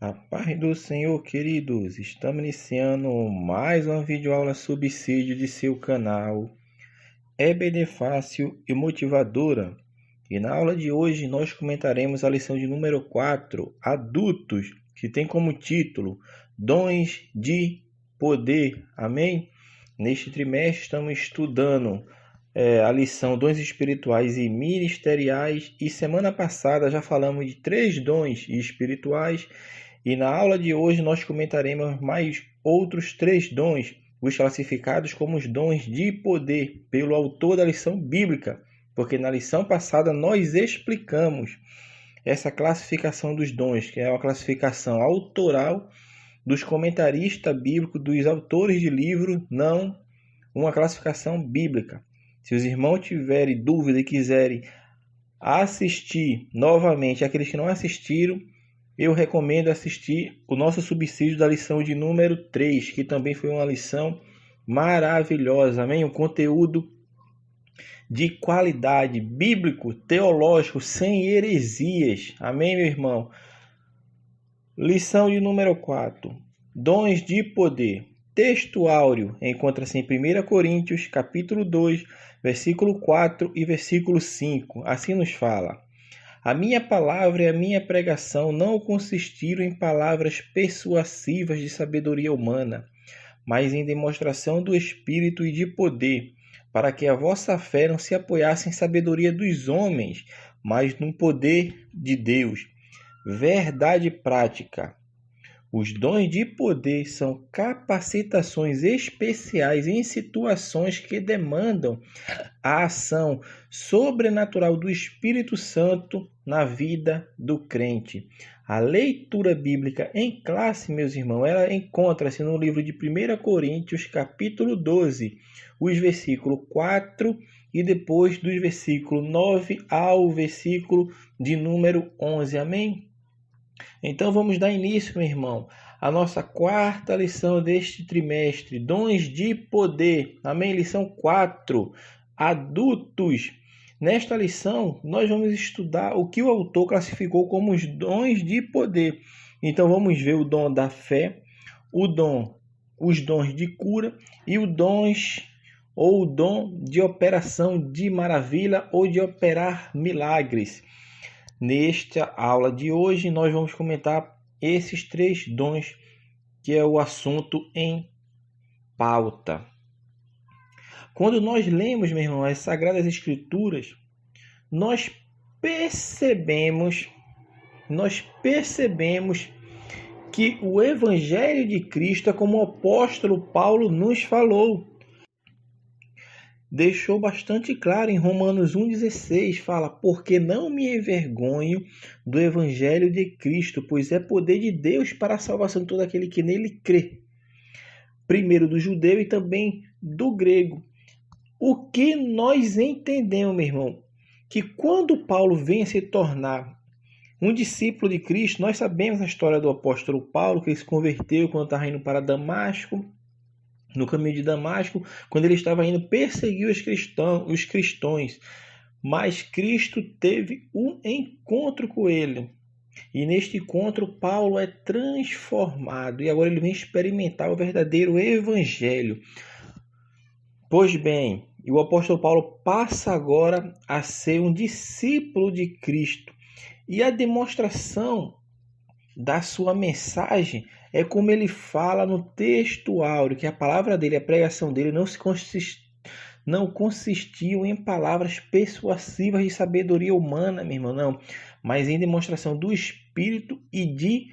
A paz do Senhor, queridos. Estamos iniciando mais uma videoaula subsídio de seu canal EBD Fácil e Motivadora. E na aula de hoje nós comentaremos a lição de número 4, Adultos, que tem como título Dons de Poder. Amém? Neste trimestre estamos estudando a lição Dons Espirituais e Ministeriais. E semana passada já falamos de 3 dons espirituais. E na aula de hoje nós comentaremos mais outros 3 dons, os classificados como os dons de poder pelo autor da lição bíblica, porque na lição passada nós explicamos essa classificação dos dons, que é uma classificação autoral dos comentaristas bíblicos, dos autores de livro, não uma classificação bíblica. Se os irmãos tiverem dúvida e quiserem assistir novamente, aqueles que não assistiram, eu recomendo assistir o nosso subsídio da lição de número 3, que também foi uma lição maravilhosa, amém? Um conteúdo de qualidade, bíblico, teológico, sem heresias, amém, meu irmão? Lição de número 4, dons de poder. Texto áureo encontra-se em 1 Coríntios, capítulo 2, versículo 4 e versículo 5. Assim nos fala: a minha palavra e a minha pregação não consistiram em palavras persuasivas de sabedoria humana, mas em demonstração do Espírito e de poder, para que a vossa fé não se apoiasse em sabedoria dos homens, mas no poder de Deus. Verdade prática. Os dons de poder são capacitações especiais em situações que demandam a ação sobrenatural do Espírito Santo na vida do crente. A leitura bíblica em classe, meus irmãos, ela encontra-se no livro de 1 Coríntios, capítulo 12, os versículos 4 e depois dos versículos 9 ao versículo de número 11. Amém? Então vamos dar início, meu irmão, à nossa quarta lição deste trimestre, dons de poder. Amém? Lição 4, adultos. Nesta lição, nós vamos estudar o que o autor classificou como os dons de poder. Então vamos ver o dom da fé, os dons de cura e o dom de operação de maravilha ou de operar milagres. Nesta aula de hoje, nós vamos comentar esses 3 dons, que é o assunto em pauta. Quando nós lemos, meu irmão, as Sagradas Escrituras, nós percebemos que o Evangelho de Cristo é como o apóstolo Paulo nos falou. Deixou bastante claro em Romanos 1,16, fala: porque não me envergonho do Evangelho de Cristo, pois é poder de Deus para a salvação de todo aquele que nele crê. Primeiro do judeu e também do grego. O que nós entendemos, meu irmão? Que quando Paulo vem a se tornar um discípulo de Cristo, nós sabemos a história do apóstolo Paulo, que ele se converteu quando estava indo para Damasco. No caminho de Damasco, quando ele estava indo perseguir os cristãos, mas Cristo teve um encontro com ele. E neste encontro, Paulo é transformado. E agora ele vem experimentar o verdadeiro evangelho. Pois bem, o apóstolo Paulo passa agora a ser um discípulo de Cristo. E a demonstração da sua mensagem é como ele fala no texto áureo, que a palavra dele, a pregação dele não consistiu em palavras persuasivas de sabedoria humana, meu irmão, não, mas em demonstração do Espírito e de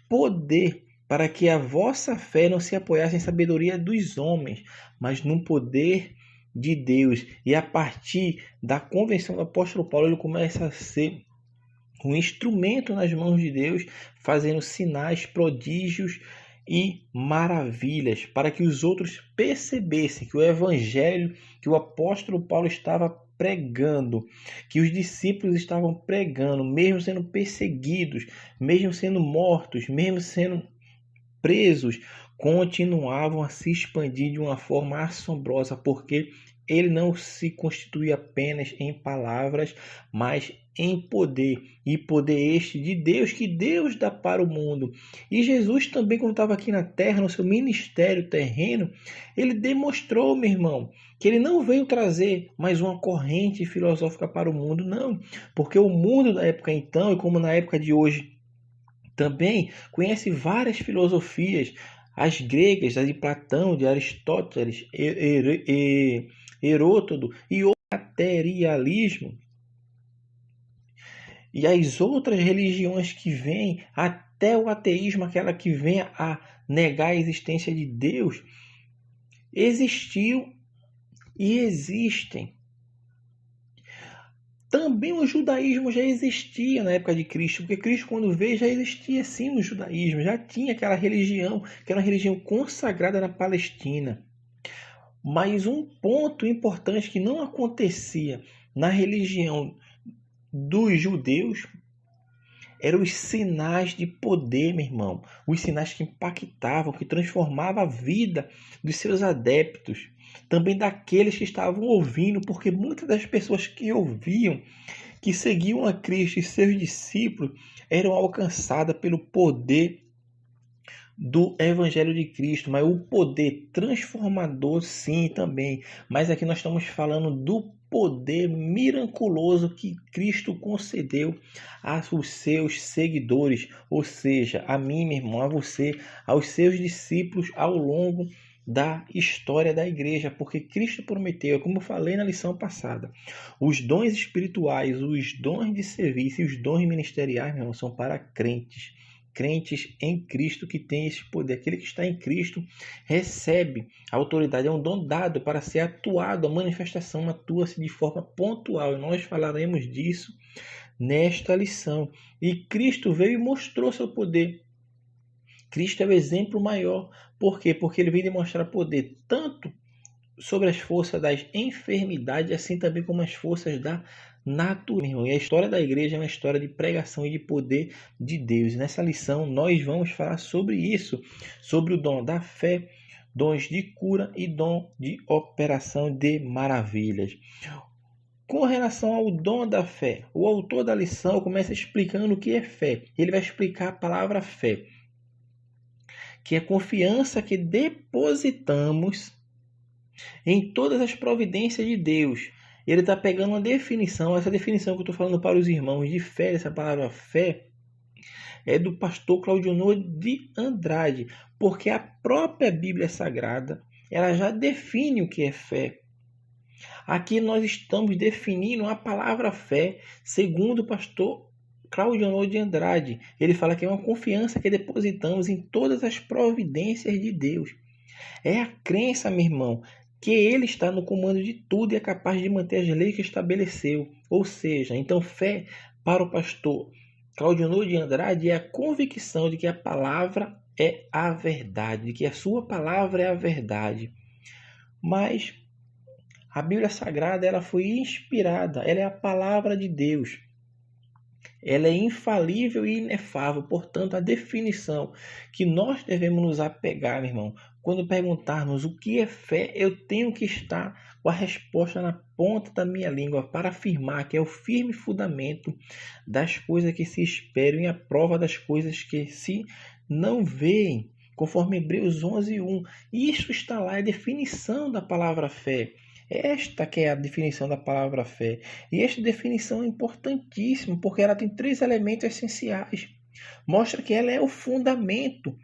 poder, para que a vossa fé não se apoiasse em sabedoria dos homens, mas no poder de Deus. E a partir da convenção do apóstolo Paulo, ele começa a ser um instrumento nas mãos de Deus, fazendo sinais, prodígios e maravilhas, para que os outros percebessem que o evangelho que o apóstolo Paulo estava pregando, que os discípulos estavam pregando, mesmo sendo perseguidos, mesmo sendo mortos, mesmo sendo presos, continuavam a se expandir de uma forma assombrosa, porque ele não se constitui apenas em palavras, mas em poder, e poder este de Deus, que Deus dá para o mundo. E Jesus também, quando estava aqui na terra, no seu ministério terreno, ele demonstrou, meu irmão, que ele não veio trazer mais uma corrente filosófica para o mundo, não. Porque o mundo da época então, e como na época de hoje também, conhece várias filosofias, as gregas, as de Platão, de Aristóteles, Heródoto e o materialismo. E as outras religiões que vêm, até o ateísmo, aquela que vem a negar a existência de Deus, existiu e existem. Também o judaísmo já existia na época de Cristo, porque Cristo, quando veio, já existia sim o judaísmo, já tinha aquela religião, que era uma religião consagrada na Palestina. Mas um ponto importante que não acontecia na religião dos judeus eram os sinais de poder, meu irmão. Os sinais que impactavam, que transformavam a vida dos seus adeptos. Também daqueles que estavam ouvindo, porque muitas das pessoas que ouviam, que seguiam a Cristo e seus discípulos, eram alcançadas pelo poder do Evangelho de Cristo, mas o poder transformador sim também. Mas aqui nós estamos falando do poder miraculoso que Cristo concedeu aos seus seguidores, ou seja, a mim, meu irmão, a você, aos seus discípulos ao longo da história da igreja, porque Cristo prometeu, como eu falei na lição passada, os dons espirituais, os dons de serviço e os dons ministeriais, meu irmão, são para crentes em Cristo que tem esse poder. Aquele que está em Cristo recebe a autoridade, é um dom dado para ser atuado, a manifestação atua-se de forma pontual, e nós falaremos disso nesta lição. E Cristo veio e mostrou seu poder. Cristo é o exemplo maior. Por quê? Porque ele veio demonstrar poder tanto sobre as forças das enfermidades, assim também como as forças da natureza. E a história da igreja é uma história de pregação e de poder de Deus. E nessa lição nós vamos falar sobre isso, sobre o dom da fé, dons de cura e dom de operação de maravilhas. Com relação ao dom da fé, o autor da lição começa explicando o que é fé. Ele vai explicar a palavra fé, que é confiança que depositamos em todas as providências de Deus. Ele está pegando uma definição, essa definição que eu estou falando para os irmãos de fé, essa palavra fé, é do pastor Claudionor de Andrade, porque a própria Bíblia Sagrada, ela já define o que é fé. Aqui nós estamos definindo a palavra fé, segundo o pastor Claudionor de Andrade. Ele fala que é uma confiança que depositamos em todas as providências de Deus. É a crença, meu irmão, que ele está no comando de tudo e é capaz de manter as leis que estabeleceu. Ou seja, então fé para o pastor Claudionor de Andrade é a convicção de que a palavra é a verdade, de que a sua palavra é a verdade. Mas a Bíblia Sagrada ela foi inspirada, ela é a palavra de Deus. Ela é infalível e inefável, portanto, a definição que nós devemos nos apegar, meu irmão, quando perguntarmos o que é fé, eu tenho que estar com a resposta na ponta da minha língua para afirmar que é o firme fundamento das coisas que se esperam e a prova das coisas que se não veem, conforme Hebreus 11:1. Isso está lá, é a definição da palavra fé. Esta que é a definição da palavra fé. E esta definição é importantíssima, porque ela tem 3 elementos essenciais. Mostra que ela é o fundamento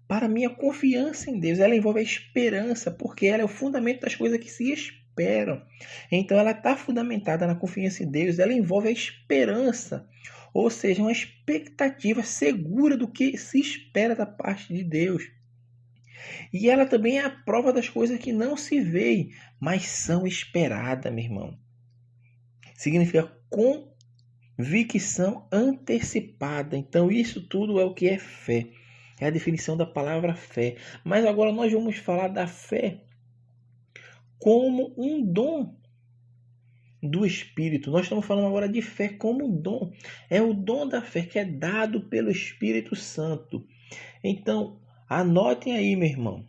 para a minha confiança em Deus. Ela envolve a esperança, porque ela é o fundamento das coisas que se esperam. Então ela está fundamentada na confiança em Deus. Ela envolve a esperança, ou seja, uma expectativa segura do que se espera da parte de Deus. E ela também é a prova das coisas que não se veem, mas são esperadas, meu irmão. Significa convicção antecipada. Então, isso tudo é o que é fé. É a definição da palavra fé. Mas agora nós vamos falar da fé como um dom do Espírito. Nós estamos falando agora de fé como um dom. É o dom da fé que é dado pelo Espírito Santo. Então, anotem aí, meu irmão,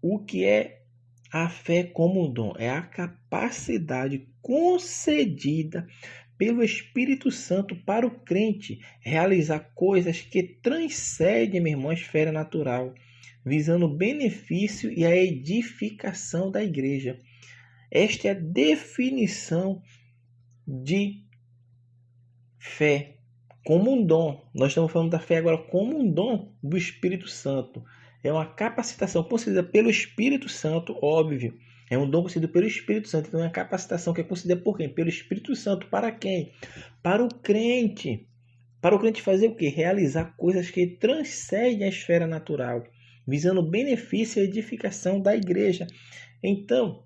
o que é a fé como um dom. É a capacidade concedida pelo Espírito Santo para o crente realizar coisas que transcendem, meu irmão, a esfera natural, visando o benefício e a edificação da igreja. Esta é a definição de fé como um dom. Nós estamos falando da fé agora como um dom do Espírito Santo. É uma capacitação concedida pelo Espírito Santo, óbvio. É um dom concedido pelo Espírito Santo. Então é uma capacitação que é concedida por quem? Pelo Espírito Santo. Para quem? Para o crente. Para o crente fazer o quê? Realizar coisas que transcendem a esfera natural, visando o benefício e a edificação da igreja. Então,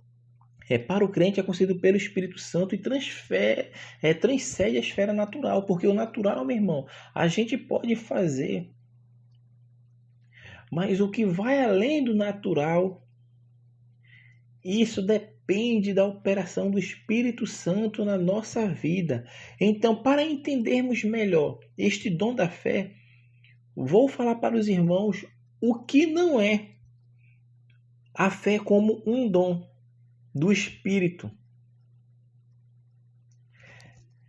para o crente é concedido pelo Espírito Santo e transcende a esfera natural, porque o natural, meu irmão, a gente pode fazer, mas o que vai além do natural, isso depende da operação do Espírito Santo na nossa vida. Então, para entendermos melhor este dom da fé, vou falar para os irmãos o que não é a fé como um dom do Espírito.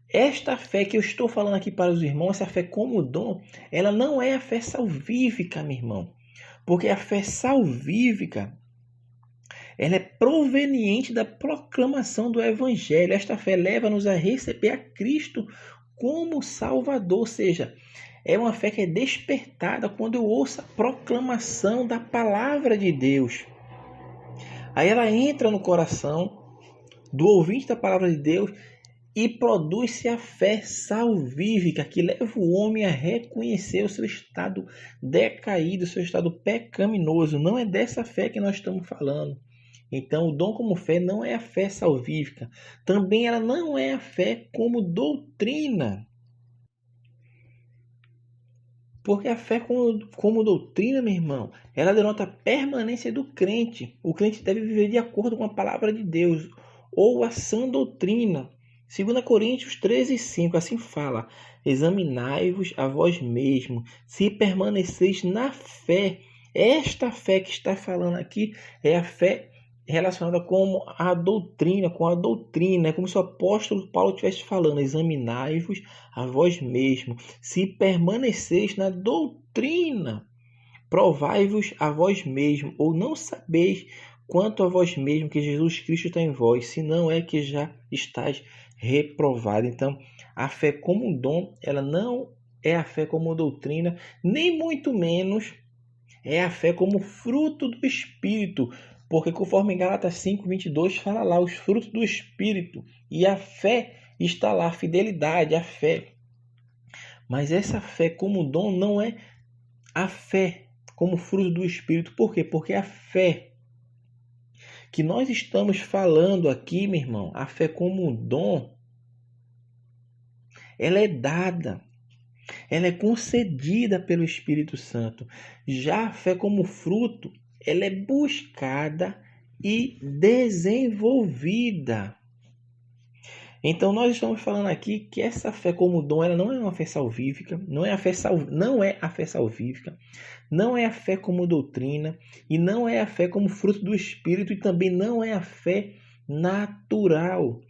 Esta fé que eu estou falando aqui para os irmãos, essa fé como dom, ela não é a fé salvífica, meu irmão. Porque a fé salvífica, ela é proveniente da proclamação do Evangelho. Esta fé leva-nos a receber a Cristo como Salvador, ou seja, é uma fé que é despertada quando eu ouço a proclamação da palavra de Deus. Aí ela entra no coração do ouvinte da palavra de Deus e produz-se a fé salvífica, que leva o homem a reconhecer o seu estado decaído, o seu estado pecaminoso. Não é dessa fé que nós estamos falando. Então, o dom como fé não é a fé salvífica. Também ela não é a fé como doutrina. Porque a fé como doutrina, meu irmão, ela denota a permanência do crente. O crente deve viver de acordo com a palavra de Deus, ou a sã doutrina. 2 Coríntios 13:5, assim fala: examinai-vos a vós mesmos, se permaneceis na fé. Esta fé que está falando aqui é a fé relacionada com a doutrina. É como se o apóstolo Paulo estivesse falando: examinai-vos a vós mesmos, se permaneceis na doutrina, provai-vos a vós mesmos, ou não sabeis quanto a vós mesmos que Jesus Cristo está em vós, se não é que já estáis reprovado. Então, a fé como um dom, ela não é a fé como doutrina, nem muito menos é a fé como fruto do Espírito, porque conforme em Gálatas 5:22 fala lá, os frutos do Espírito, e a fé está lá, a fidelidade, a fé. Mas essa fé como dom não é a fé como fruto do Espírito. Por quê? Porque a fé que nós estamos falando aqui, meu irmão, a fé como dom, ela é dada, ela é concedida pelo Espírito Santo. Já a fé como fruto, ela é buscada e desenvolvida. Então nós estamos falando aqui que essa fé como dom, ela não é uma fé salvífica, não é a fé salvífica, não é a fé como doutrina e não é a fé como fruto do Espírito e também não é a fé natural.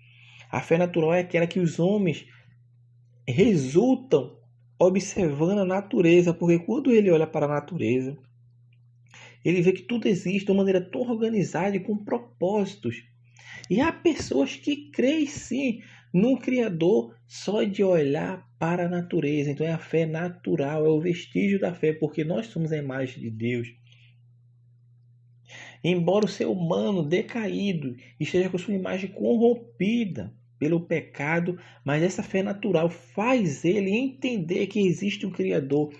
A fé natural é aquela que os homens resultam observando a natureza, porque quando ele olha para a natureza, ele vê que tudo existe de uma maneira tão organizada e com propósitos. E há pessoas que creem sim no Criador só de olhar para a natureza. Então é a fé natural, é o vestígio da fé, porque nós somos a imagem de Deus. Embora o ser humano decaído esteja com sua imagem corrompida pelo pecado, mas essa fé natural faz ele entender que existe um Criador,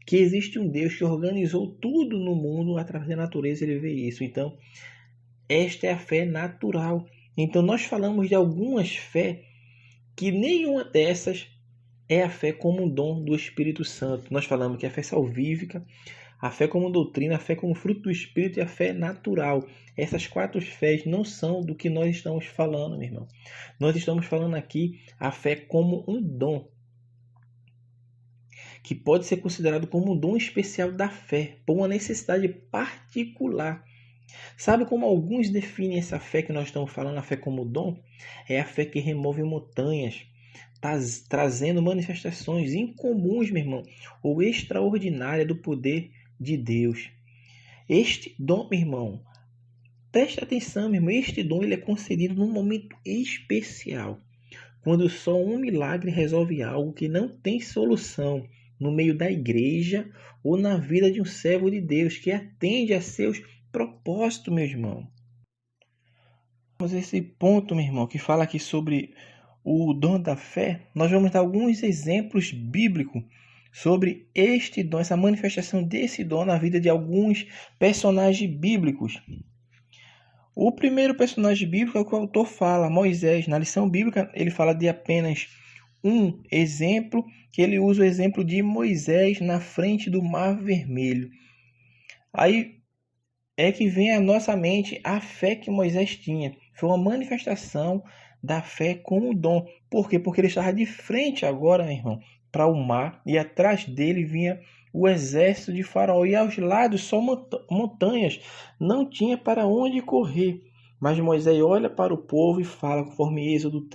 que existe um Deus que organizou tudo no mundo através da natureza. Ele vê isso. Então, esta é a fé natural. Então, nós falamos de algumas fé que nenhuma dessas é a fé como um dom do Espírito Santo. Nós falamos que a fé salvífica, a fé como doutrina, a fé como fruto do Espírito e a fé natural. Essas 4 fés não são do que nós estamos falando, meu irmão. Nós estamos falando aqui a fé como um dom, que pode ser considerado como um dom especial da fé, por uma necessidade particular. Sabe como alguns definem essa fé que nós estamos falando, a fé como dom? É a fé que remove montanhas. trazendo manifestações incomuns, meu irmão, ou extraordinárias do poder de Deus. Este dom, meu irmão, preste atenção, meu irmão, este dom ele é concedido num momento especial, quando só um milagre resolve algo que não tem solução no meio da igreja ou na vida de um servo de Deus que atende a seus propósitos, meu irmão. Vamos a esse ponto, meu irmão, que fala aqui sobre o dom da fé. Nós vamos dar alguns exemplos bíblicos sobre este dom, essa manifestação desse dom na vida de alguns personagens bíblicos. O primeiro personagem bíblico é o que o autor fala, Moisés. Na lição bíblica, ele fala de apenas um exemplo, que ele usa o exemplo de Moisés na frente do Mar Vermelho. Aí é que vem à nossa mente a fé que Moisés tinha. Foi uma manifestação da fé como dom. Por quê? Porque ele estava de frente agora, meu irmão, para o mar, e atrás dele vinha o exército de Faraó, e aos lados só montanhas, não tinha para onde correr. Mas Moisés olha para o povo e fala, conforme Êxodo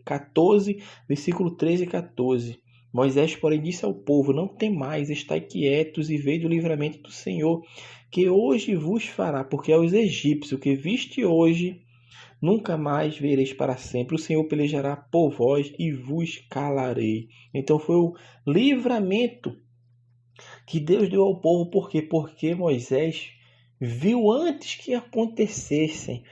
14, versículo 13 e 14. Moisés, porém, disse ao povo: não temais, estai quietos e vede o livramento do Senhor, que hoje vos fará, porque aos egípcios que viste hoje, nunca mais vereis para sempre. O Senhor pelejará por vós e vos calarei. Então foi o livramento que Deus deu ao povo. Por quê? Porque Moisés viu antes que acontecesse,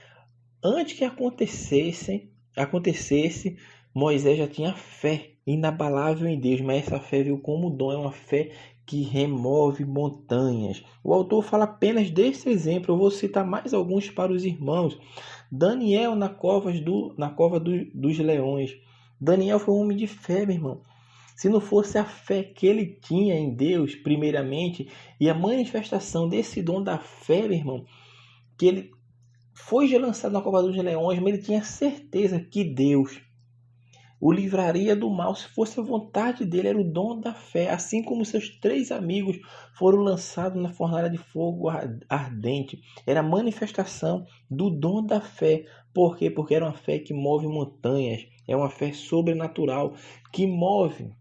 Moisés já tinha fé inabalável em Deus, mas essa fé veio como dom, é uma fé que remove montanhas. O autor fala apenas desse exemplo, eu vou citar mais alguns para os irmãos. Daniel na cova dos leões. Daniel foi um homem de fé, meu irmão. Se não fosse a fé que ele tinha em Deus, primeiramente, e a manifestação desse dom da fé, meu irmão, que ele foi lançado na cova dos leões, mas ele tinha certeza que Deus o livraria do mal se fosse a vontade dele, era o dom da fé, assim como seus 3 amigos foram lançados na fornalha de fogo ardente. Era a manifestação do dom da fé. Por quê? Porque era uma fé que move montanhas, é uma fé sobrenatural que move,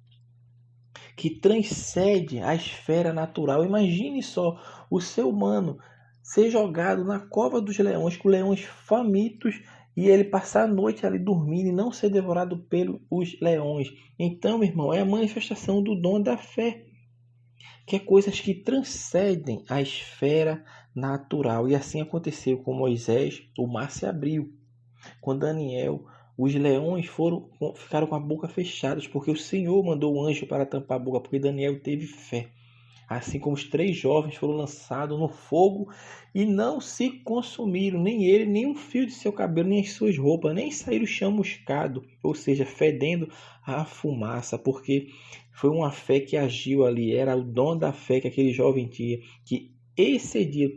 que transcende a esfera natural. Imagine só o ser humano ser jogado na cova dos leões, com leões famintos, e ele passar a noite ali dormindo e não ser devorado pelos leões. Então, meu irmão, é a manifestação do dom da fé, que é coisas que transcendem a esfera natural. E assim aconteceu com Moisés, o mar se abriu. Com Daniel, os leões ficaram com a boca fechada, porque o Senhor mandou o anjo para tampar a boca, porque Daniel teve fé. Assim como os 3 jovens foram lançados no fogo e não se consumiram, nem ele, nem um fio de seu cabelo, nem as suas roupas, nem saíram chamuscado, ou seja, fedendo a fumaça, porque foi uma fé que agiu ali, era o dom da fé que aquele jovem tinha, que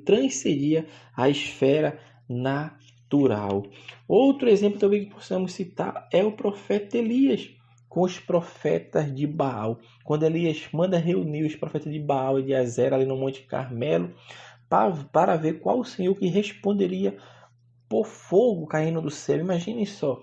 transcendia a esfera natural. Outro exemplo também que possamos citar é o profeta Elias, com os profetas de Baal. Quando Elias manda reunir os profetas de Baal e de Azera ali no Monte Carmelo, para ver qual o Senhor que responderia por fogo caindo do céu. Imagine só,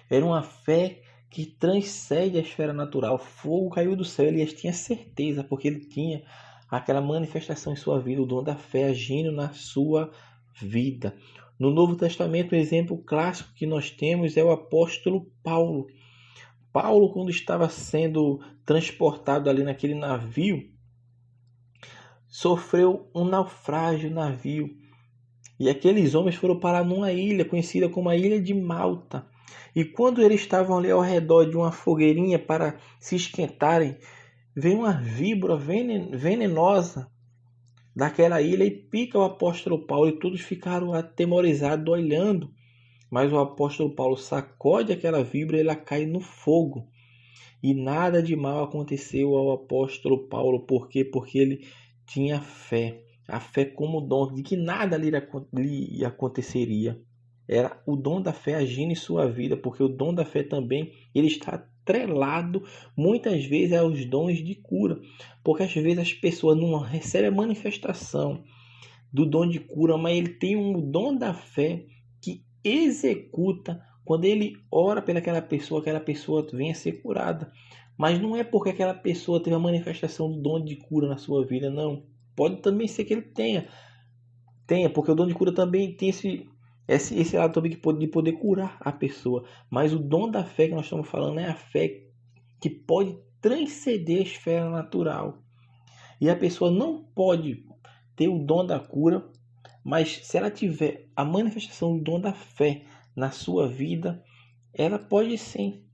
era uma fé que transcende a esfera natural. Fogo caiu do céu, Elias tinha certeza, porque ele tinha aquela manifestação em sua vida, o dom da fé agindo na sua vida. No Novo Testamento, o exemplo clássico que nós temos é o apóstolo Paulo. Paulo, quando estava sendo transportado ali naquele navio, sofreu um naufrágio no navio. E aqueles homens foram parar numa ilha conhecida como a Ilha de Malta. E quando eles estavam ali ao redor de uma fogueirinha para se esquentarem, veio uma víbora venenosa daquela ilha e pica o apóstolo Paulo, e todos ficaram atemorizados olhando. Mas o apóstolo Paulo sacode aquela víbora e ela cai no fogo. E nada de mal aconteceu ao apóstolo Paulo. Por quê? Porque ele tinha fé. A fé como dom, de que nada lhe aconteceria. Era o dom da fé agindo em sua vida, porque o dom da fé também ele está atrelado muitas vezes aos dons de cura. Porque às vezes as pessoas não recebem a manifestação do dom de cura, mas ele tem um dom da fé que executa Quando ele ora pelaquela pessoa vem a ser curada. Mas não é porque aquela pessoa teve a manifestação do dom de cura na sua vida, não. Pode também ser que ele tenha, porque o dom de cura também tem esse lado também de poder curar a pessoa. Mas o dom da fé que nós estamos falando é a fé que pode transcender a esfera natural. E a pessoa não pode ter o dom da cura, mas se ela tiver a manifestação do dom da fé na sua vida, ela pode sim,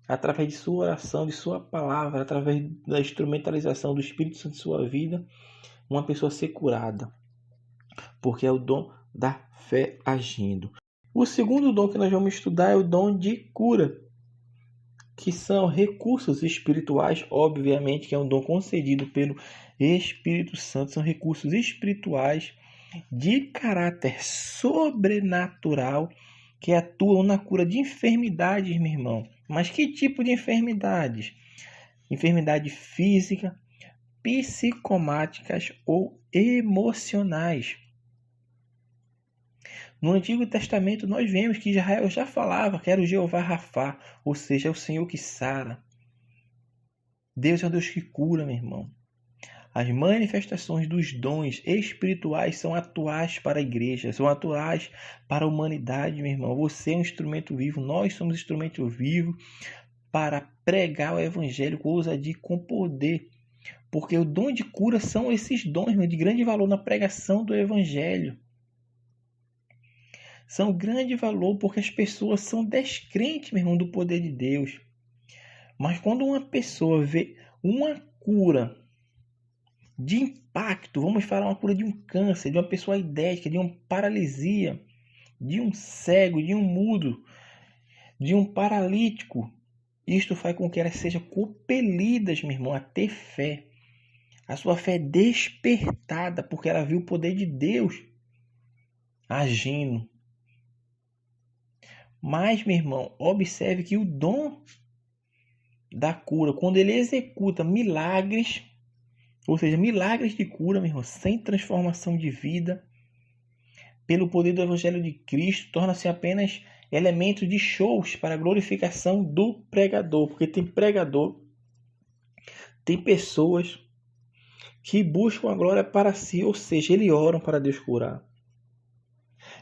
através de sua oração, de sua palavra, através da instrumentalização do Espírito Santo em sua vida, uma pessoa ser curada. Porque é o dom da fé agindo. O segundo dom que nós vamos estudar é o dom de cura, que são recursos espirituais, obviamente, que é um dom concedido pelo Espírito Santo, são recursos espirituais de caráter sobrenatural que atuam na cura de enfermidades, meu irmão. Mas que tipo de enfermidades? Enfermidade física, psicomáticas ou emocionais. No Antigo Testamento nós vemos que Israel já falava que era o Jeová Rafá, ou seja, é o Senhor que sara. Deus é o Deus que cura, meu irmão. As manifestações dos dons espirituais são atuais para a igreja, são atuais para a humanidade, meu irmão. Você é um instrumento vivo, nós somos instrumento vivo para pregar o evangelho com ousadia e com poder. Porque o dom de cura são esses dons, meu, de grande valor na pregação do evangelho. São grande valor porque as pessoas são descrentes, meu irmão, do poder de Deus. Mas quando uma pessoa vê uma cura de impacto, vamos falar uma cura de um câncer, de uma pessoa idética, de uma paralisia, de um cego, de um mudo, de um paralítico, isto faz com que elas sejam compelidas, meu irmão, a ter fé. A sua fé é despertada porque ela viu o poder de Deus agindo. Mas, meu irmão, observe que o dom da cura, quando ele executa milagres, ou seja, milagres de cura, meu irmão, sem transformação de vida, pelo poder do Evangelho de Cristo, torna-se apenas elemento de shows para a glorificação do pregador. Porque tem pregador, tem pessoas que buscam a glória para si, ou seja, eles oram para Deus curar.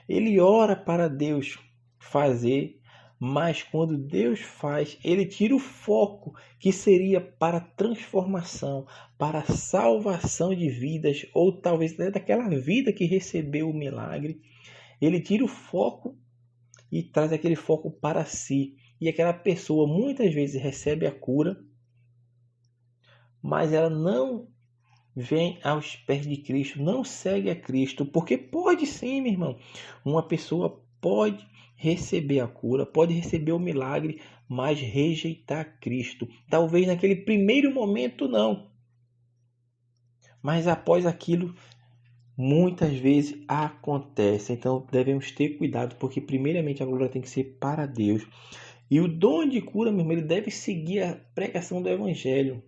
Ele ora para Deus fazer, mas quando Deus faz, ele tira o foco que seria para transformação, para salvação de vidas, ou talvez até daquela vida que recebeu o milagre. Ele tira o foco e traz aquele foco para si. E aquela pessoa muitas vezes recebe a cura, mas ela não vem aos pés de Cristo, não segue a Cristo, porque pode sim, meu irmão, uma pessoa pode receber a cura, pode receber o milagre, mas rejeitar Cristo. Talvez naquele primeiro momento não, mas após aquilo, muitas vezes acontece. Então devemos ter cuidado, porque primeiramente a glória tem que ser para Deus. E o dom de cura, meu irmão, ele deve seguir a pregação do Evangelho.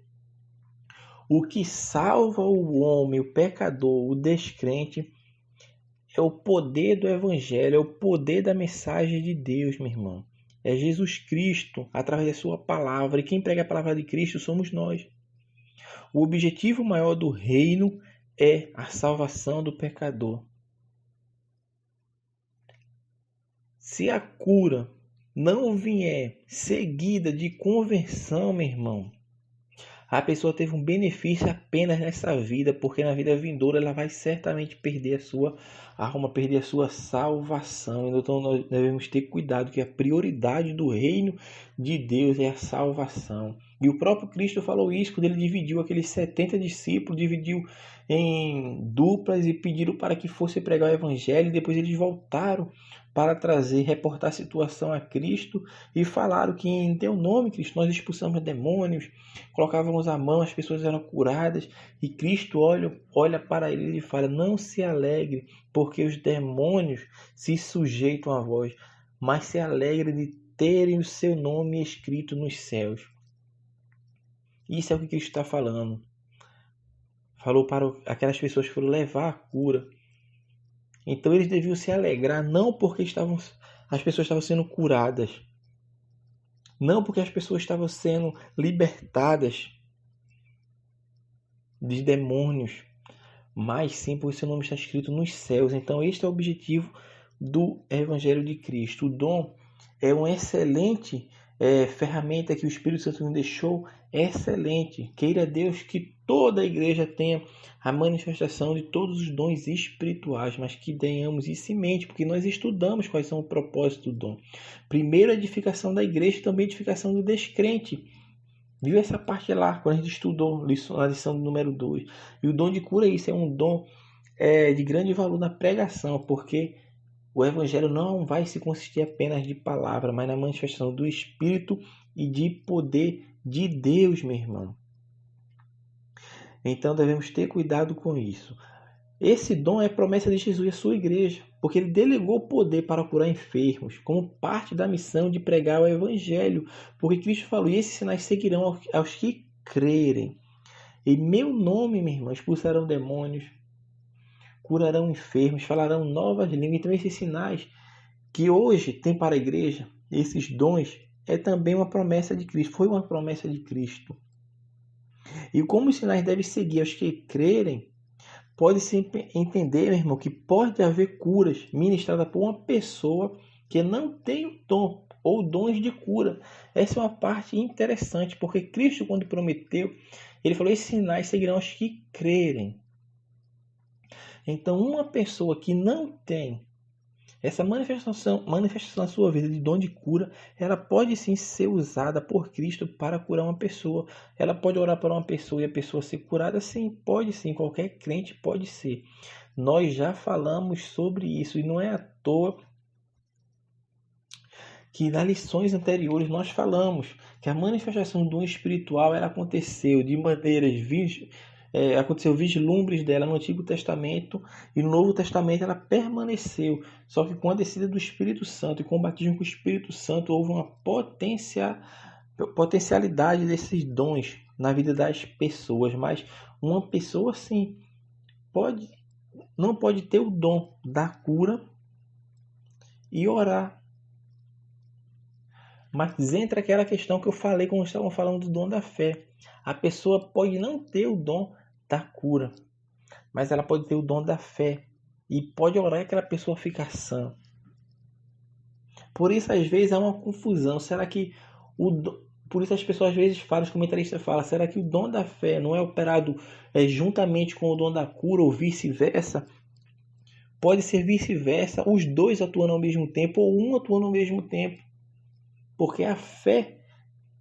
O que salva o homem, o pecador, o descrente, é o poder do Evangelho, é o poder da mensagem de Deus, meu irmão. É Jesus Cristo, através da sua palavra. E quem prega a palavra de Cristo somos nós. O objetivo maior do reino é a salvação do pecador. Se a cura não vier seguida de conversão, meu irmão, a pessoa teve um benefício apenas nessa vida, porque na vida vindoura ela vai certamente perder a sua alma, perder a sua salvação. Então nós devemos ter cuidado, que a prioridade do reino de Deus é a salvação. E o próprio Cristo falou isso quando ele dividiu aqueles 70 discípulos, dividiu em duplas e pediram para que fosse pregar o evangelho. E depois eles voltaram para reportar a situação a Cristo e falaram que em teu nome, Cristo, nós expulsamos demônios, colocávamos a mão, as pessoas eram curadas. E Cristo olha para eles e fala: não se alegre, porque os demônios se sujeitam a vós, mas se alegre de terem o seu nome escrito nos céus. Isso é o que Cristo está falando. Falou para aquelas pessoas que foram levar a cura. Então eles deviam se alegrar, não porque estavam as pessoas estavam sendo curadas. Não porque as pessoas estavam sendo libertadas de demônios, mas sim porque seu nome está escrito nos céus. Então este é o objetivo do Evangelho de Cristo. O dom é uma excelente ferramenta que o Espírito Santo nos deixou, excelente. Queira Deus que toda a igreja tenha a manifestação de todos os dons espirituais, mas que tenhamos isso em mente, porque nós estudamos quais são o propósito do dom. Primeiro, a edificação da igreja e também a edificação do descrente. Viu essa parte lá, quando a gente estudou na lição número 2. E o dom de cura, isso é um dom de grande valor na pregação, porque o Evangelho não vai se consistir apenas de palavra, mas na manifestação do Espírito e de poder de Deus, meu irmão. Então devemos ter cuidado com isso. Esse dom é promessa de Jesus à sua igreja, porque ele delegou poder para curar enfermos, como parte da missão de pregar o Evangelho. Porque Cristo falou, e esses sinais seguirão aos que crerem. Em meu nome, meu irmão, expulsarão demônios, curarão enfermos, falarão novas línguas. Então esses sinais que hoje tem para a igreja, esses dons, é também uma promessa de Cristo. Foi uma promessa de Cristo. E como os sinais devem seguir aos que crerem, pode-se entender, meu irmão, que pode haver curas ministradas por uma pessoa que não tem o dom ou dons de cura. Essa é uma parte interessante, porque Cristo, quando prometeu, ele falou, esses sinais seguirão aos que crerem. Então, uma pessoa que não tem essa manifestação na sua vida de dom de cura, ela pode sim ser usada por Cristo para curar uma pessoa. Ela pode orar para uma pessoa e a pessoa ser curada? Sim, pode sim. Qualquer crente pode ser. Nós já falamos sobre isso e não é à toa que nas lições anteriores nós falamos que a manifestação do dom espiritual ela aconteceu de maneiras aconteceu vislumbres dela no Antigo Testamento e no Novo Testamento ela permaneceu. Só que com a descida do Espírito Santo e com o batismo com o Espírito Santo houve uma potencialidade desses dons na vida das pessoas. Mas uma pessoa sim não pode ter o dom da cura e orar. Mas entra aquela questão que eu falei quando estavam falando do dom da fé. A pessoa pode não ter o dom da cura, mas ela pode ter o dom da fé e pode orar e aquela pessoa ficar sã. Por isso, às vezes, há uma confusão. Será que por isso as pessoas às vezes falam, os comentaristas falam, será que o dom da fé não é operado juntamente com o dom da cura ou vice-versa? Pode ser vice-versa, os dois atuando ao mesmo tempo ou um atuando ao mesmo tempo. Porque a fé,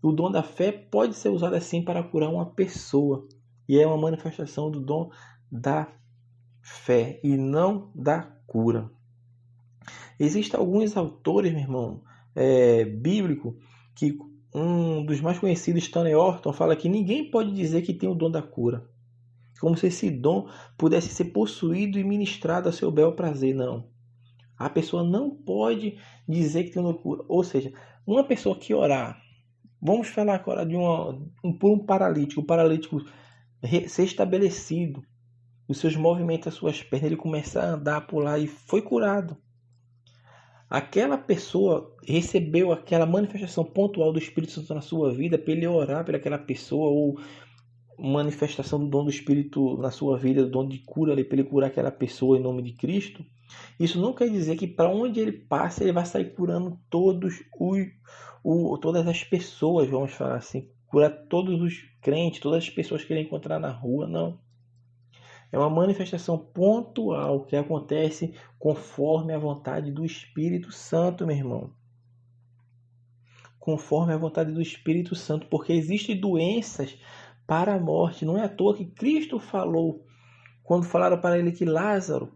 o dom da fé pode ser usado assim para curar uma pessoa. E é uma manifestação do dom da fé e não da cura. Existem alguns autores, meu irmão, bíblico, que um dos mais conhecidos, Stanley Orton, fala que ninguém pode dizer que tem o dom da cura. Como se esse dom pudesse ser possuído e ministrado a seu bel prazer. Não. A pessoa não pode dizer que tem o dom da cura. Ou seja, uma pessoa que orar, vamos falar agora de por um paralítico, o paralítico ser estabelecido, os seus movimentos, as suas pernas, ele começar a andar, a pular e foi curado. Aquela pessoa recebeu aquela manifestação pontual do Espírito Santo na sua vida para ele orar por aquela pessoa ou manifestação do dom do Espírito na sua vida, do dom de cura ali para ele curar aquela pessoa em nome de Cristo. Isso não quer dizer que para onde ele passa ele vai sair curando todas as pessoas, vamos falar assim, curar todos os crentes, todas as pessoas que ele encontrar na rua, não. É uma manifestação pontual que acontece conforme a vontade do Espírito Santo, meu irmão. Conforme a vontade do Espírito Santo, porque existem doenças para a morte. Não é à toa que Cristo falou, quando falaram para ele que Lázaro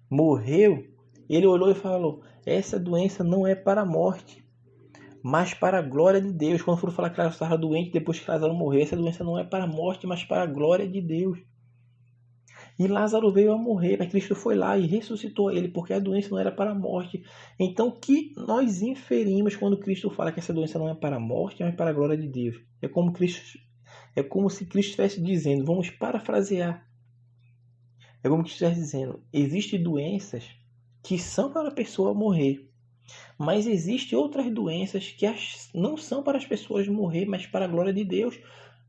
morreu, ele olhou e falou, essa doença não é para a morte, mas para a glória de Deus. Quando foram falar que Lázaro estava doente, depois que Lázaro morreu, essa doença não é para a morte, mas para a glória de Deus. E Lázaro veio a morrer, mas Cristo foi lá e ressuscitou ele, porque a doença não era para a morte. Então, o que nós inferimos quando Cristo fala que essa doença não é para a morte, mas para a glória de Deus? É como se Cristo estivesse dizendo, vamos parafrasear. É como se estivesse dizendo, existem doenças que são para a pessoa morrer. Mas existem outras doenças que não são para as pessoas morrer, mas para a glória de Deus.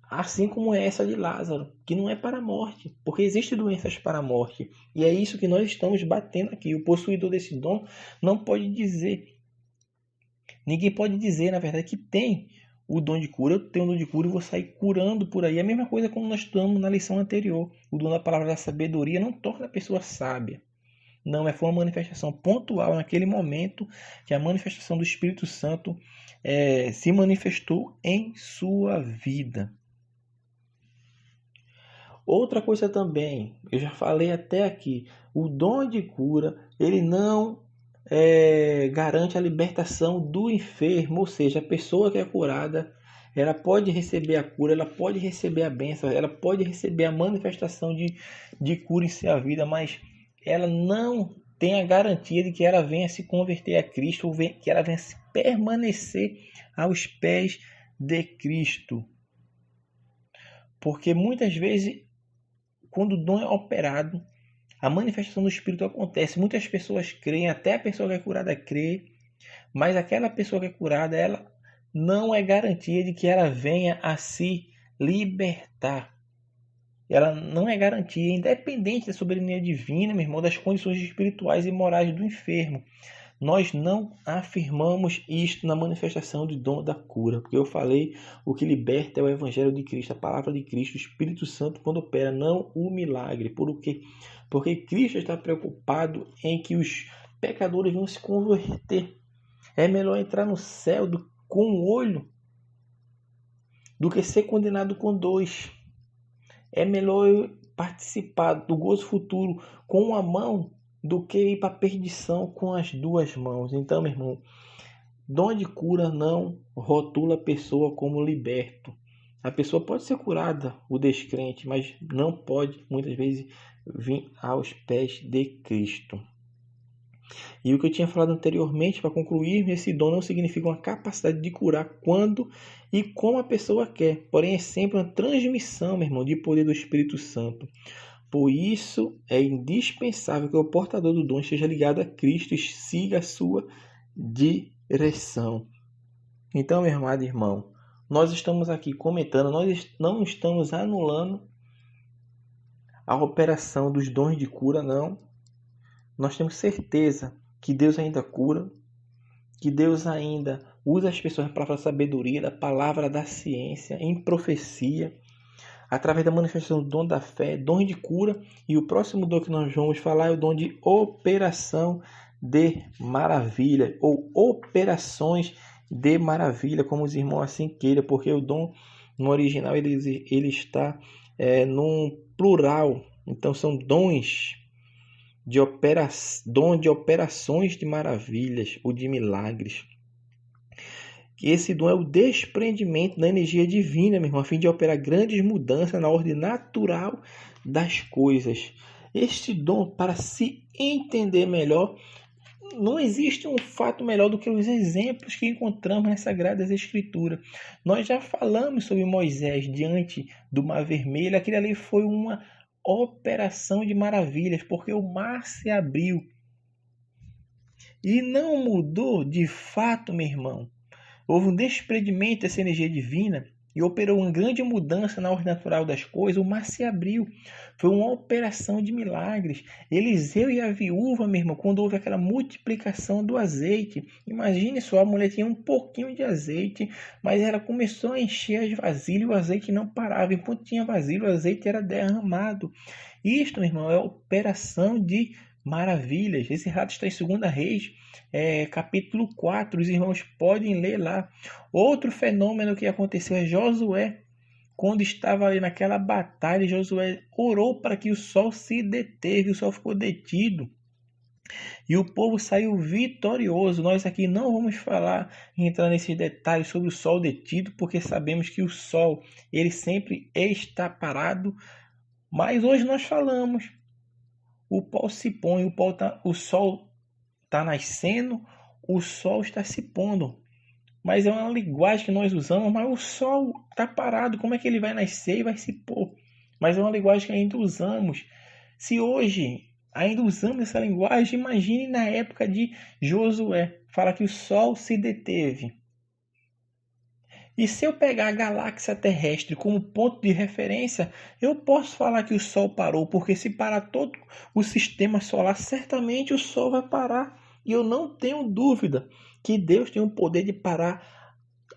Assim como é essa de Lázaro, que não é para a morte, porque existem doenças para a morte. E é isso que nós estamos batendo aqui. O possuidor desse dom não pode dizer, ninguém pode dizer, na verdade, que tem o dom de cura. Eu tenho o dom de cura e vou sair curando por aí. A mesma coisa como nós estudamos na lição anterior. O dom da palavra da sabedoria não torna a pessoa sábia. Não, foi uma manifestação pontual naquele momento que a manifestação do Espírito Santo se manifestou em sua vida. Outra coisa também, eu já falei até aqui, o dom de cura, ele não garante a libertação do enfermo, ou seja, a pessoa que é curada, ela pode receber a cura, ela pode receber a bênção, ela pode receber a manifestação de cura em sua vida, mas ela não tem a garantia de que ela venha se converter a Cristo, ou que ela venha se permanecer aos pés de Cristo. Porque muitas vezes, quando o dom é operado, a manifestação do Espírito acontece. Muitas pessoas creem, até a pessoa que é curada crê, mas aquela pessoa que é curada, ela não é garantia de que ela venha a se libertar. Ela não é garantia, independente da soberania divina, meu irmão, das condições espirituais e morais do enfermo. Nós não afirmamos isto na manifestação do dom da cura, porque eu falei, o que liberta é o Evangelho de Cristo, a palavra de Cristo, o Espírito Santo quando opera, não o milagre. Por quê? Porque Cristo está preocupado em que os pecadores vão se converter. É melhor entrar no céu com um olho do que ser condenado com dois. É melhor participar do gozo futuro com uma mão do que ir para a perdição com as duas mãos. Então, meu irmão, dom de cura não rotula a pessoa como liberto. A pessoa pode ser curada, o descrente, mas não pode, muitas vezes, vir aos pés de Cristo. E o que eu tinha falado anteriormente, para concluir, esse dom não significa uma capacidade de curar quando e como a pessoa quer. Porém, é sempre uma transmissão, meu irmão, de poder do Espírito Santo. Por isso, é indispensável que o portador do dom esteja ligado a Cristo e siga a sua direção. Então, meu amado irmão, nós estamos aqui comentando, nós não estamos anulando a operação dos dons de cura, não. Nós temos certeza que Deus ainda cura, que Deus ainda usa as pessoas para a sabedoria, da palavra da ciência, em profecia, através da manifestação do dom da fé, dom de cura, e o próximo dom que nós vamos falar é o dom de operação de maravilha, ou operações de maravilha, como os irmãos assim queiram, porque o dom no original ele está num plural, então são dons dom de operações de maravilhas ou de milagres. Que esse dom é o desprendimento da energia divina, meu irmão, a fim de operar grandes mudanças na ordem natural das coisas. Este dom, para se entender melhor, não existe um fato melhor do que os exemplos que encontramos nas Sagradas Escrituras. Nós já falamos sobre Moisés diante do Mar Vermelho. Aquilo ali foi uma operação de maravilhas, porque o mar se abriu. E não mudou de fato, meu irmão. Houve um desprendimento dessa energia divina e operou uma grande mudança na ordem natural das coisas. O mar se abriu. Foi uma operação de milagres. Eliseu e a viúva, meu irmão, quando houve aquela multiplicação do azeite. Imagine só, a mulher tinha um pouquinho de azeite, mas ela começou a encher as vasilhas e o azeite não parava. Enquanto tinha vasilha, o azeite era derramado. Isto, meu irmão, é operação de maravilhas. Esse relato está em 2 Reis, capítulo 4. Os irmãos podem ler lá. Outro fenômeno que aconteceu é Josué. Quando estava ali naquela batalha, Josué orou para que o sol se deteve, o sol ficou detido. E o povo saiu vitorioso. Nós aqui não vamos entrar nesses detalhes sobre o sol detido, porque sabemos que o sol ele sempre está parado. Mas hoje nós falamos. O pó se põe, o sol está nascendo, o sol está se pondo. Mas é uma linguagem que nós usamos, mas o sol está parado, como é que ele vai nascer e vai se pôr? Mas é uma linguagem que ainda usamos. Se hoje ainda usamos essa linguagem. Imagine na época de Josué, fala que o Sol se deteve. E se eu pegar a galáxia terrestre como ponto de referência, eu posso falar que o Sol parou, porque se parar todo o sistema solar, certamente o Sol vai parar. E eu não tenho dúvida que Deus tem o poder de parar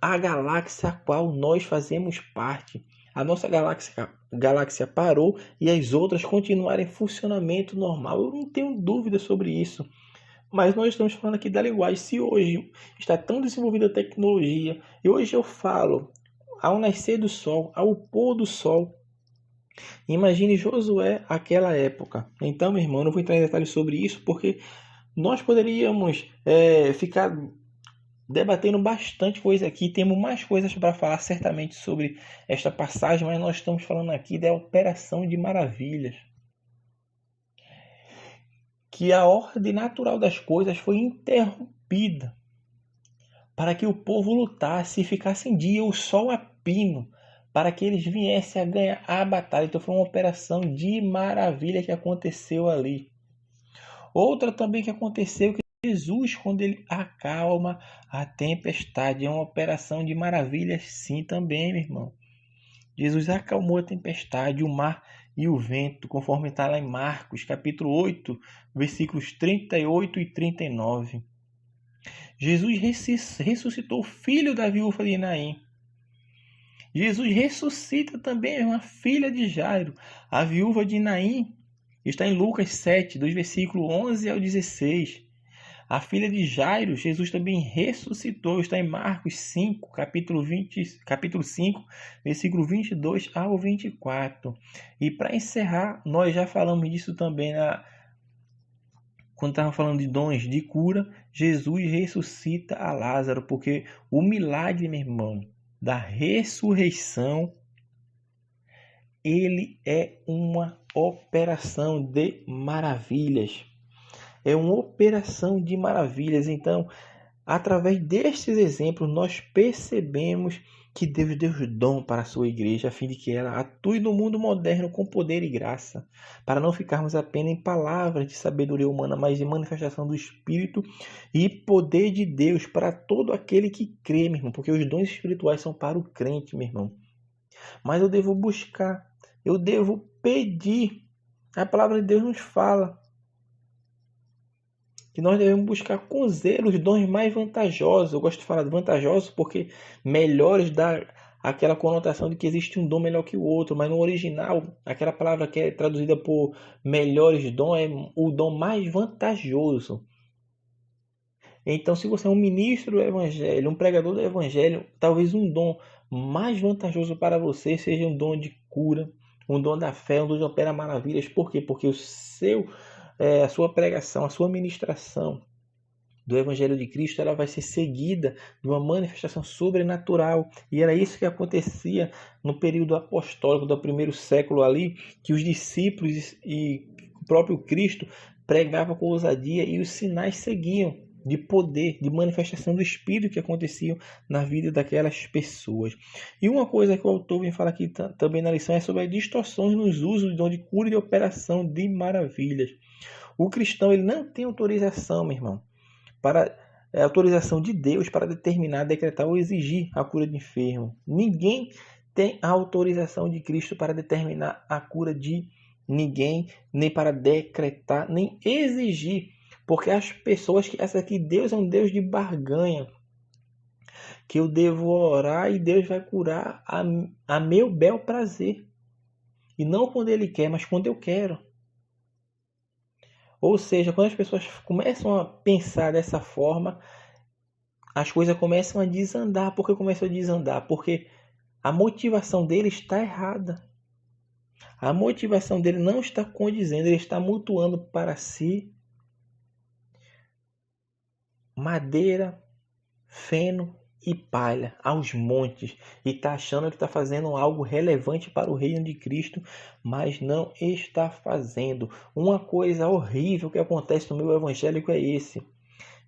a galáxia a qual nós fazemos parte. A nossa galáxia parou e as outras continuaram em funcionamento normal. Eu não tenho dúvida sobre isso. Mas nós estamos falando aqui da linguagem. Se hoje está tão desenvolvida a tecnologia, e hoje eu falo ao nascer do sol, ao pôr do sol, imagine Josué aquela época. Então, meu irmão, eu não vou entrar em detalhes sobre isso, porque nós poderíamos ficar debatendo bastante coisa aqui. Temos mais coisas para falar certamente sobre esta passagem, mas nós estamos falando aqui da operação de maravilhas. Que a ordem natural das coisas foi interrompida para que o povo lutasse e ficasse em dia o sol a pino, para que eles viessem a ganhar a batalha. Então foi uma operação de maravilha que aconteceu ali. Outra também que aconteceu, que Jesus, quando ele acalma a tempestade, é uma operação de maravilhas sim também, meu irmão. Jesus acalmou a tempestade, o mar e o vento, conforme está lá em Marcos, capítulo 8, versículos 38 e 39. Jesus ressuscitou o filho da viúva de Naim. Jesus ressuscita também uma filha de Jairo, a viúva de Naim. Está em Lucas 7, dos versículos 11 ao 16. A filha de Jairo, Jesus também ressuscitou, está em Marcos 5, capítulo 5, versículo 22 ao 24. E para encerrar, nós já falamos disso também quando estava falando de dons de cura. Jesus ressuscita a Lázaro, porque o milagre, meu irmão, da ressurreição, ele é uma operação de maravilhas. É uma operação de maravilhas. Então, através destes exemplos, nós percebemos que Deus deu dom para a sua igreja, a fim de que ela atue no mundo moderno com poder e graça, para não ficarmos apenas em palavras de sabedoria humana, mas em manifestação do Espírito e poder de Deus para todo aquele que crê, meu irmão, porque os dons espirituais são para o crente, meu irmão. Mas eu devo buscar, eu devo pedir. A palavra de Deus nos fala que nós devemos buscar com zelo os dons mais vantajosos. Eu gosto de falar de vantajosos porque melhores dá aquela conotação de que existe um dom melhor que o outro, mas no original, aquela palavra que é traduzida por melhores dons é o dom mais vantajoso. Então, se você é um ministro do evangelho, um pregador do evangelho, talvez um dom mais vantajoso para você seja um dom de cura, um dom da fé, um dom de operar maravilhas. Por quê? Porque a sua pregação, a sua ministração do Evangelho de Cristo, ela vai ser seguida de uma manifestação sobrenatural. E era isso que acontecia no período apostólico do primeiro século ali, que os discípulos e o próprio Cristo pregavam com ousadia e os sinais seguiam de poder, de manifestação do Espírito que aconteciam na vida daquelas pessoas. E uma coisa que o autor vem falar aqui também na lição é sobre as distorções nos usos de dom de cura e de operação de maravilhas. O cristão ele não tem autorização, meu irmão, autorização de Deus para determinar, decretar ou exigir a cura de enfermo. Ninguém tem a autorização de Cristo para determinar a cura de ninguém, nem para decretar, nem exigir. Porque as pessoas que essa aqui, Deus é um Deus de barganha, que eu devo orar e Deus vai curar a meu bel prazer. E não quando Ele quer, mas quando eu quero. Ou seja, quando as pessoas começam a pensar dessa forma, as coisas começam a desandar. Por que começam a desandar? Porque a motivação dele está errada. A motivação dele não está condizendo, ele está mutuando para si madeira, feno e palha aos montes, e está achando que está fazendo algo relevante para o reino de Cristo, mas não está fazendo. Uma coisa horrível que acontece no meio evangélico é esse.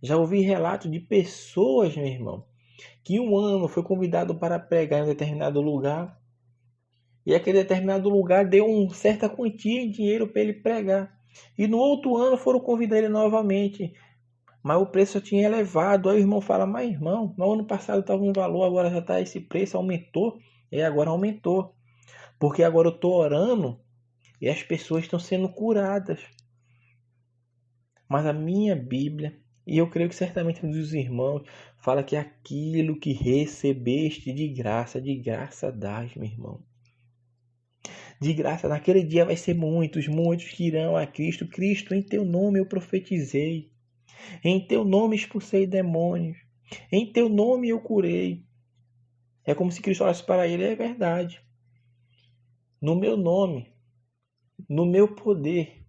Já ouvi relatos de pessoas, meu irmão, que um ano foi convidado para pregar em um determinado lugar, e aquele determinado lugar deu uma certa quantia em dinheiro para ele pregar. E no outro ano foram convidar ele novamente, mas o preço tinha elevado. Aí o irmão fala, mas irmão, no ano passado estava um valor, agora já está esse preço, aumentou. E agora aumentou. Porque agora eu estou orando e as pessoas estão sendo curadas. Mas a minha Bíblia, e eu creio que certamente dos irmãos, fala que aquilo que recebeste de graça dás, meu irmão. De graça, naquele dia vai ser muitos que irão a Cristo. Cristo, em teu nome eu profetizei. Em teu nome expulsei demônios. Em teu nome eu curei. É como se Cristo olhasse para ele, é verdade. No meu nome, no meu poder.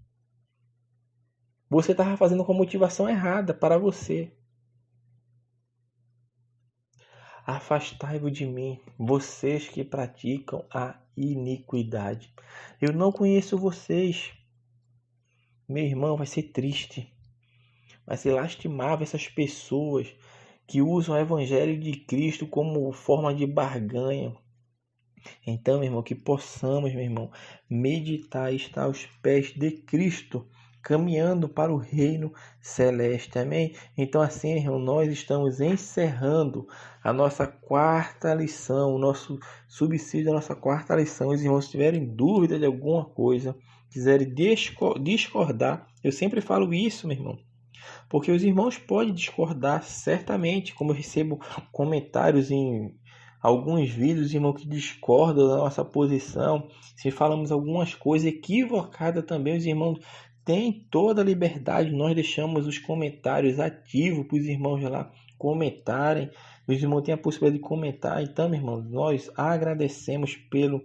Você estava fazendo com a motivação errada para você. Afastai-vos de mim, vocês que praticam a iniquidade. Eu não conheço vocês. Meu irmão, vai ser triste. Vai ser lastimável essas pessoas que usam o Evangelho de Cristo como forma de barganha. Então, meu irmão, que possamos, meu irmão, meditar e estar aos pés de Cristo, caminhando para o reino celeste. Amém? Então, assim, irmão, nós estamos encerrando a nossa quarta lição, o nosso subsídio da nossa quarta lição. Os irmãos, se tiverem dúvida de alguma coisa, quiserem discordar, eu sempre falo isso, meu irmão. Porque os irmãos podem discordar certamente, como eu recebo comentários em alguns vídeos, irmão, que discordam da nossa posição. Se falamos algumas coisas equivocadas também, os irmãos têm toda a liberdade. Nós deixamos os comentários ativos para os irmãos lá comentarem. Os irmãos têm a possibilidade de comentar. Então, meu irmão, nós agradecemos pelo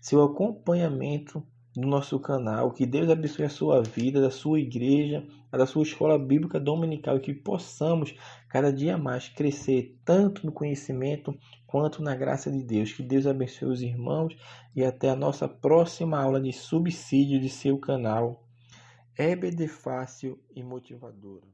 seu acompanhamento do nosso canal. Que Deus abençoe a sua vida, da sua igreja, a da sua escola bíblica dominical, e que possamos cada dia mais crescer tanto no conhecimento quanto na graça de Deus. Que Deus abençoe os irmãos e até a nossa próxima aula de subsídio de seu canal EBD Fácil e Motivadora.